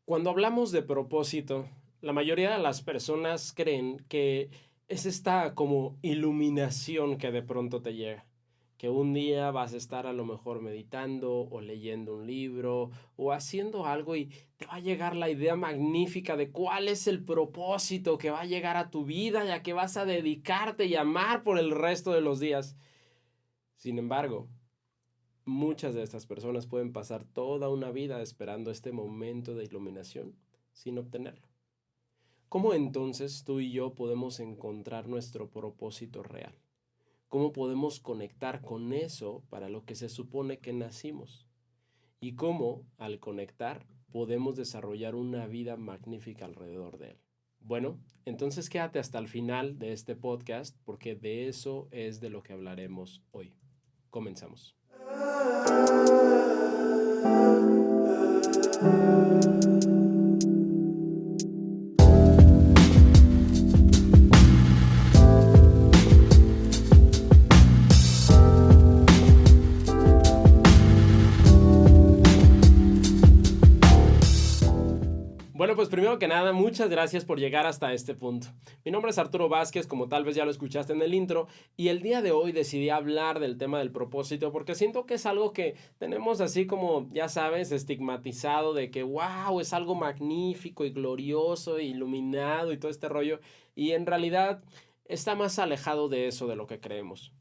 Cuando hablamos de propósito, la mayoría de las personas creen que es esta como iluminación que de pronto te llega, que un día vas a estar a lo mejor meditando o leyendo un libro o haciendo algo y te va a llegar la idea magnífica de cuál es el propósito que va a llegar a tu vida y a que vas a dedicarte y amar por el resto de los días. Sin embargo, muchas de estas personas pueden pasar toda una vida esperando este momento de iluminación sin obtenerlo. ¿Cómo entonces tú y yo podemos encontrar nuestro propósito real? ¿Cómo podemos conectar con eso para lo que se supone que nacimos? ¿Y cómo, al conectar, podemos desarrollar una vida magnífica alrededor de él? Bueno, entonces quédate hasta el final de este podcast porque de eso es de lo que hablaremos hoy. Comenzamos. Bueno, pues primero que nada, muchas gracias por llegar hasta este punto. Mi nombre es Arturo Vázquez, como tal vez ya lo escuchaste en el intro, y el día de hoy decidí hablar del tema del propósito porque siento que es algo que tenemos así como, ya sabes, estigmatizado de que, wow, es algo magnífico y glorioso, e iluminado y todo este rollo, y en realidad está más alejado de eso de lo que creemos.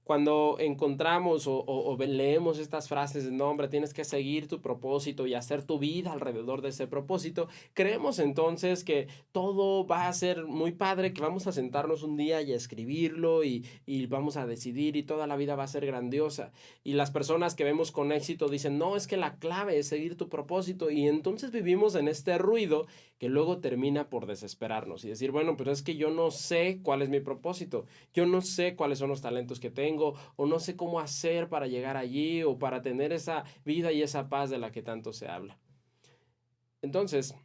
Cuando encontramos o leemos estas frases de no, hombre, tienes que seguir tu propósito y hacer tu vida alrededor de ese propósito, creemos entonces que todo va a ser muy padre, que vamos a sentarnos un día y a escribirlo y vamos a decidir y toda la vida va a ser grandiosa. Y las personas que vemos con éxito dicen, no, es que la clave es seguir tu propósito y entonces vivimos en este ruido que luego termina por desesperarnos y decir, bueno, pero es que yo no sé cuál es mi propósito. Yo no sé cuáles son los talentos que tengo o no sé cómo hacer para llegar allí o para tener esa vida y esa paz de la que tanto se habla. Entonces,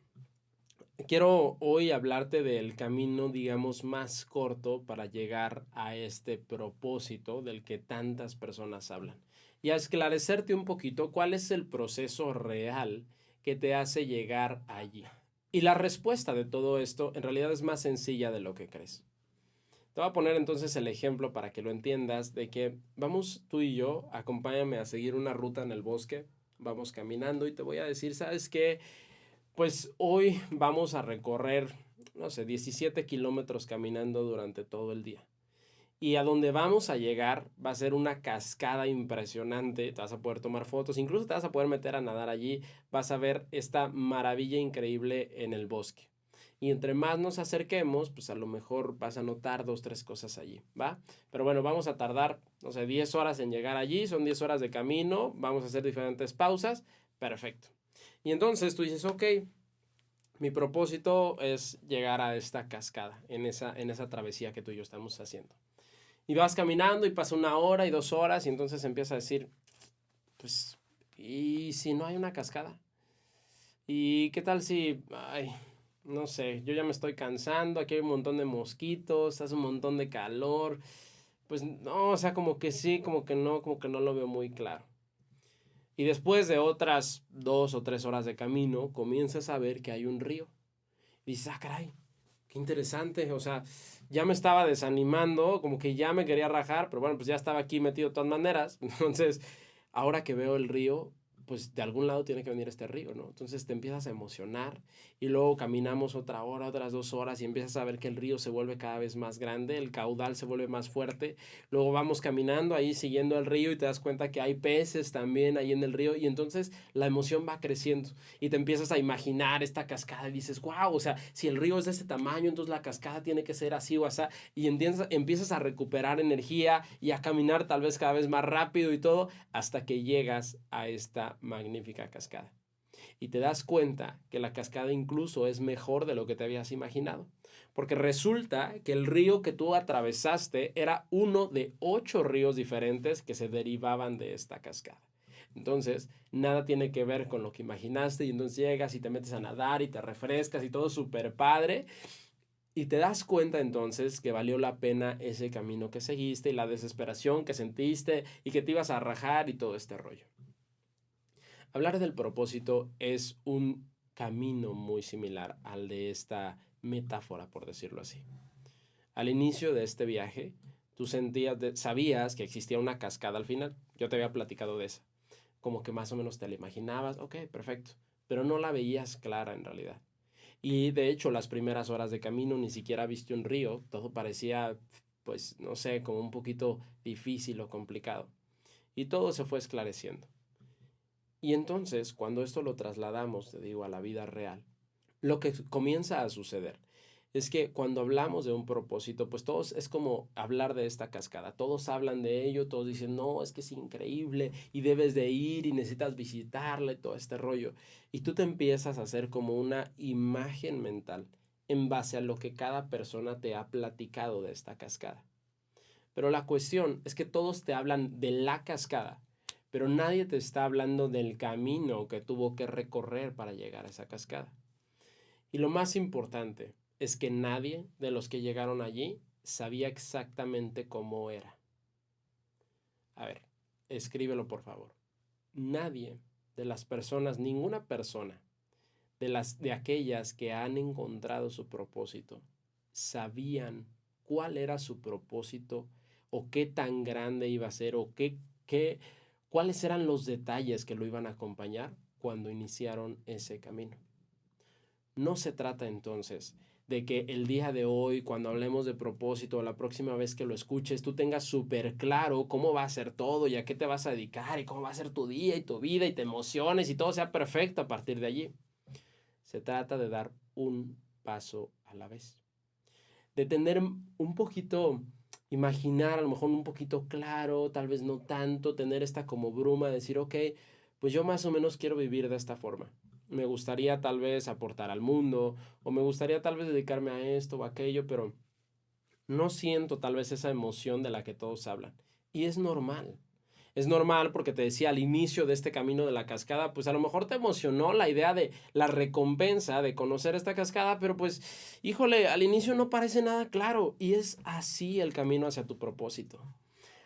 quiero hoy hablarte del camino, digamos, más corto para llegar a este propósito del que tantas personas hablan y a esclarecerte un poquito cuál es el proceso real que te hace llegar allí. Y la respuesta de todo esto en realidad es más sencilla de lo que crees. Te voy a poner entonces el ejemplo para que lo entiendas de que vamos tú y yo, acompáñame a seguir una ruta en el bosque, vamos caminando y te voy a decir, ¿sabes qué? Pues hoy vamos a recorrer, no sé, 17 kilómetros caminando durante todo el día. Y a donde vamos a llegar va a ser una cascada impresionante, te vas a poder tomar fotos, incluso te vas a poder meter a nadar allí, vas a ver esta maravilla increíble en el bosque. Y entre más nos acerquemos, pues a lo mejor vas a notar dos, tres cosas allí, ¿va? Pero bueno, vamos a tardar, no sé, 10 horas en llegar allí, son 10 horas de camino, vamos a hacer diferentes pausas, perfecto. Y entonces tú dices, ok, mi propósito es llegar a esta cascada, en esa travesía que tú y yo estamos haciendo. Y vas caminando y pasa una hora y 2 horas y entonces empieza a decir, pues, ¿y si no hay una cascada? ¿Y qué tal si, ay, no sé, yo ya me estoy cansando, aquí hay un montón de mosquitos, hace un montón de calor? Pues no, o sea, como que sí, como que no lo veo muy claro. Y después de otras 2 o 3 horas de camino, comienzas a ver que hay un río. Y dices, ah, caray, qué interesante, o sea, ya me estaba desanimando, como que ya me quería rajar, pero bueno, pues ya estaba aquí metido de todas maneras. Entonces, ahora que veo el río, pues de algún lado tiene que venir este río, ¿no? Entonces te empiezas a emocionar y luego caminamos otra hora, otras 2 horas y empiezas a ver que el río se vuelve cada vez más grande, el caudal se vuelve más fuerte. Luego vamos caminando ahí siguiendo el río y te das cuenta que hay peces también ahí en el río y entonces la emoción va creciendo y te empiezas a imaginar esta cascada y dices, wow, o sea, si el río es de ese tamaño, entonces la cascada tiene que ser así o así y empiezas a recuperar energía y a caminar tal vez cada vez más rápido y todo hasta que llegas a esta magnífica cascada. Y te das cuenta que la cascada incluso es mejor de lo que te habías imaginado. Porque resulta que el río que tú atravesaste era uno de 8 ríos diferentes que se derivaban de esta cascada. Entonces, nada tiene que ver con lo que imaginaste y entonces llegas y te metes a nadar y te refrescas y todo súper padre. Y te das cuenta entonces que valió la pena ese camino que seguiste y la desesperación que sentiste y que te ibas a rajar y todo este rollo. Hablar del propósito es un camino muy similar al de esta metáfora, por decirlo así. Al inicio de este viaje, tú sabías que existía una cascada al final. Yo te había platicado de esa. Como que más o menos te la imaginabas, ok, perfecto, pero no la veías clara en realidad. Y de hecho, las primeras horas de camino ni siquiera viste un río, todo parecía, pues, no sé, como un poquito difícil o complicado. Y todo se fue esclareciendo. Y entonces, cuando esto lo trasladamos, te digo, a la vida real, lo que comienza a suceder es que cuando hablamos de un propósito, pues todos es como hablar de esta cascada. Todos hablan de ello, todos dicen, no, es que es increíble y debes de ir y necesitas visitarle, todo este rollo. Y tú te empiezas a hacer como una imagen mental en base a lo que cada persona te ha platicado de esta cascada. Pero la cuestión es que todos te hablan de la cascada, pero nadie te está hablando del camino que tuvo que recorrer para llegar a esa cascada. Y lo más importante es que nadie de los que llegaron allí sabía exactamente cómo era. A ver, escríbelo por favor. Nadie de las personas, ninguna persona de aquellas que han encontrado su propósito, sabían cuál era su propósito o qué tan grande iba a ser o cuáles eran los detalles que lo iban a acompañar cuando iniciaron ese camino. No se trata entonces de que el día de hoy, cuando hablemos de propósito, la próxima vez que lo escuches, tú tengas súper claro cómo va a ser todo y a qué te vas a dedicar y cómo va a ser tu día y tu vida y te emociones y todo sea perfecto a partir de allí. Se trata de dar un paso a la vez. De tener un poquito, imaginar a lo mejor un poquito claro, tal vez no tanto, tener esta como bruma, de decir, ok, pues yo más o menos quiero vivir de esta forma. Me gustaría tal vez aportar al mundo o me gustaría tal vez dedicarme a esto o aquello, pero no siento tal vez esa emoción de la que todos hablan. Y es normal. Es normal porque te decía al inicio de este camino de la cascada, pues a lo mejor te emocionó la idea de la recompensa de conocer esta cascada, pero pues, híjole, al inicio no parece nada claro y es así el camino hacia tu propósito.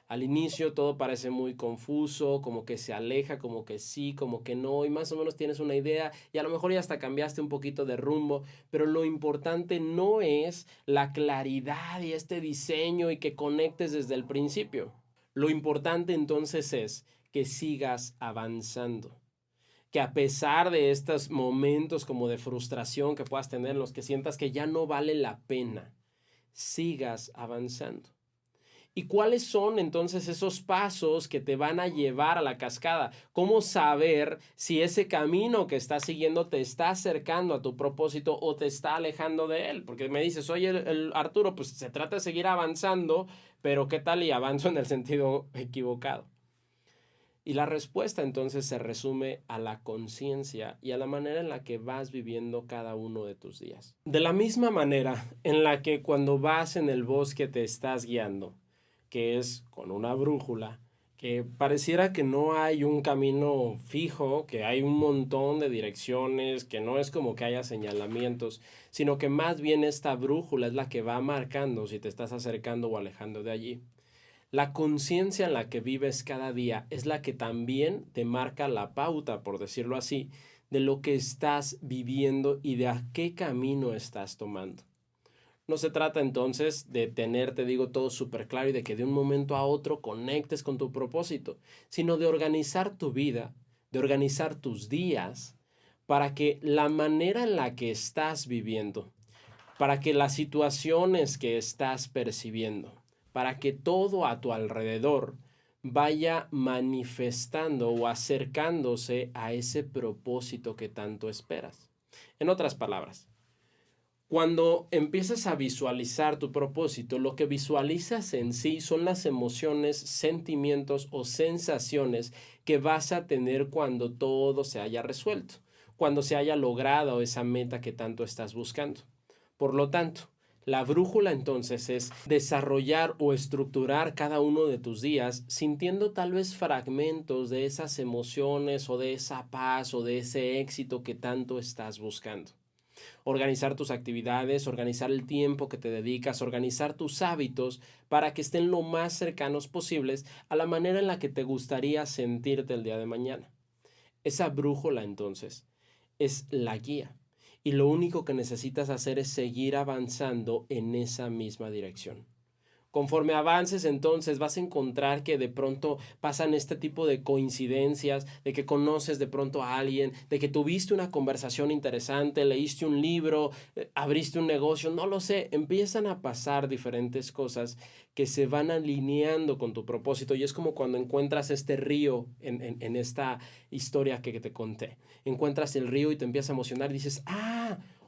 Al inicio todo parece muy confuso, como que se aleja, como que sí, como que no, y más o menos tienes una idea y a lo mejor ya hasta cambiaste un poquito de rumbo, pero lo importante no es la claridad y este diseño y que conectes desde el principio. Lo importante entonces es que sigas avanzando, que a pesar de estos momentos como de frustración que puedas tener, en los que sientas que ya no vale la pena, sigas avanzando. ¿Y cuáles son entonces esos pasos que te van a llevar a la cascada? ¿Cómo saber si ese camino que estás siguiendo te está acercando a tu propósito o te está alejando de él? Porque me dices, oye, Arturo, pues se trata de seguir avanzando, pero ¿qué tal y avanzo en el sentido equivocado? Y la respuesta entonces se resume a la conciencia y a la manera en la que vas viviendo cada uno de tus días. De la misma manera en la que cuando vas en el bosque te estás guiando, que es con una brújula, que pareciera que no hay un camino fijo, que hay un montón de direcciones, que no es como que haya señalamientos, sino que más bien esta brújula es la que va marcando si te estás acercando o alejando de allí. La conciencia en la que vives cada día es la que también te marca la pauta, por decirlo así, de lo que estás viviendo y de a qué camino estás tomando. No se trata entonces de tener, te digo, todo súper claro y de que de un momento a otro conectes con tu propósito, sino de organizar tu vida, de organizar tus días, para que la manera en la que estás viviendo, para que las situaciones que estás percibiendo, para que todo a tu alrededor vaya manifestando o acercándose a ese propósito que tanto esperas. En otras palabras, cuando empiezas a visualizar tu propósito, lo que visualizas en sí son las emociones, sentimientos o sensaciones que vas a tener cuando todo se haya resuelto, cuando se haya logrado esa meta que tanto estás buscando. Por lo tanto, la brújula entonces es desarrollar o estructurar cada uno de tus días sintiendo tal vez fragmentos de esas emociones o de esa paz o de ese éxito que tanto estás buscando. Organizar tus actividades, organizar el tiempo que te dedicas, organizar tus hábitos para que estén lo más cercanos posibles a la manera en la que te gustaría sentirte el día de mañana. Esa brújula entonces es la guía. Y lo único que necesitas hacer es seguir avanzando en esa misma dirección. Conforme avances, entonces vas a encontrar que de pronto pasan este tipo de coincidencias, de que conoces de pronto a alguien, de que tuviste una conversación interesante, leíste un libro, abriste un negocio, no lo sé, empiezan a pasar diferentes cosas que se van alineando con tu propósito y es como cuando encuentras este río en esta historia que te conté. Encuentras el río y te empiezas a emocionar y dices,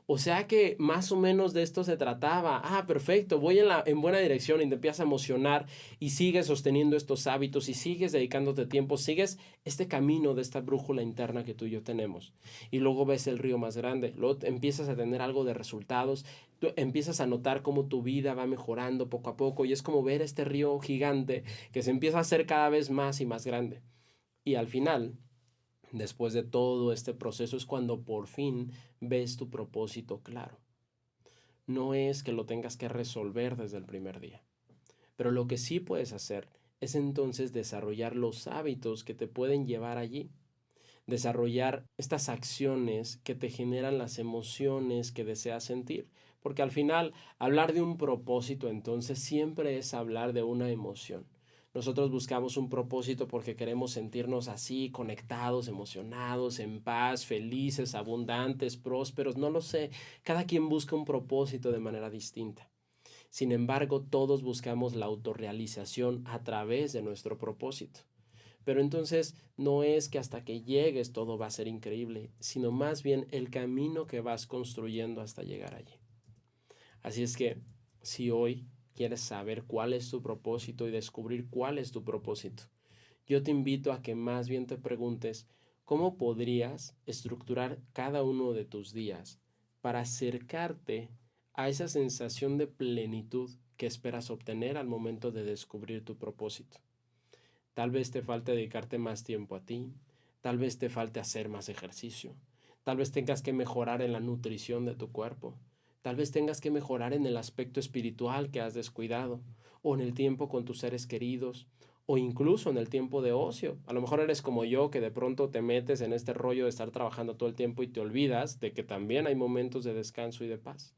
o sea que más o menos de esto se trataba. Perfecto, voy en buena dirección y te empiezas a emocionar y sigues sosteniendo estos hábitos y sigues dedicándote tiempo, sigues este camino de esta brújula interna que tú y yo tenemos. Y luego ves el río más grande, luego empiezas a tener algo de resultados, tú empiezas a notar cómo tu vida va mejorando poco a poco y es como ver este río gigante que se empieza a hacer cada vez más y más grande. Y al final, después de todo este proceso, es cuando por fin ves tu propósito claro. No es que lo tengas que resolver desde el primer día, pero lo que sí puedes hacer es entonces desarrollar los hábitos que te pueden llevar allí, desarrollar estas acciones que te generan las emociones que deseas sentir, porque al final hablar de un propósito entonces siempre es hablar de una emoción. Nosotros buscamos un propósito porque queremos sentirnos así, conectados, emocionados, en paz, felices, abundantes, prósperos, no lo sé. Cada quien busca un propósito de manera distinta. Sin embargo, todos buscamos la autorrealización a través de nuestro propósito. Pero entonces no es que hasta que llegues todo va a ser increíble, sino más bien el camino que vas construyendo hasta llegar allí. Así es que si hoy quieres saber cuál es tu propósito y descubrir cuál es tu propósito, yo te invito a que más bien te preguntes cómo podrías estructurar cada uno de tus días para acercarte a esa sensación de plenitud que esperas obtener al momento de descubrir tu propósito. Tal vez te falte dedicarte más tiempo a ti, tal vez te falte hacer más ejercicio, tal vez tengas que mejorar en la nutrición de tu cuerpo, tal vez tengas que mejorar en el aspecto espiritual que has descuidado, o en el tiempo con tus seres queridos, o incluso en el tiempo de ocio. A lo mejor eres como yo que de pronto te metes en este rollo de estar trabajando todo el tiempo y te olvidas de que también hay momentos de descanso y de paz.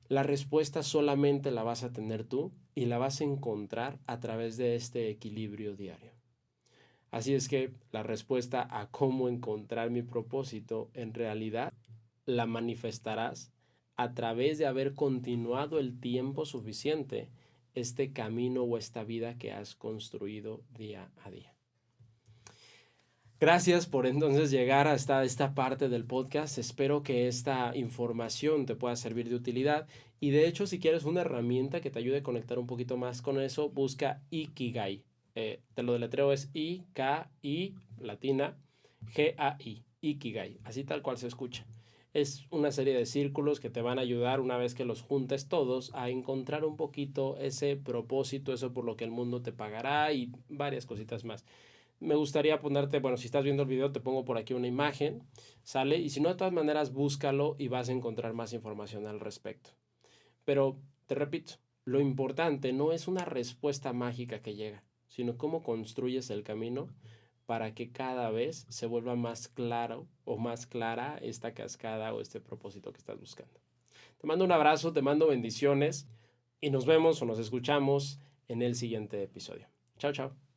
La respuesta solamente la vas a tener tú y la vas a encontrar a través de este equilibrio diario. Así es que la respuesta a cómo encontrar mi propósito en realidad la manifestarás a través de haber continuado el tiempo suficiente este camino o esta vida que has construido día a día. Gracias por entonces llegar hasta esta parte del podcast. Espero que esta información te pueda servir de utilidad. Y de hecho, si quieres una herramienta que te ayude a conectar un poquito más con eso, busca Ikigai. Te lo deletreo, es I-K-I latina G-A-I. Ikigai, así tal cual se escucha. Es una serie de círculos que te van a ayudar una vez que los juntes todos a encontrar un poquito ese propósito, eso por lo que el mundo te pagará y varias cositas más. Me gustaría ponerte, bueno, si estás viendo el video, te pongo por aquí una imagen, ¿sale? Y si no, de todas maneras, búscalo y vas a encontrar más información al respecto. Pero, te repito, lo importante no es una respuesta mágica que llega, sino cómo construyes el camino para que cada vez se vuelva más claro o más clara esta cascada o este propósito que estás buscando. Te mando un abrazo, te mando bendiciones y nos vemos o nos escuchamos en el siguiente episodio. Chao, chao.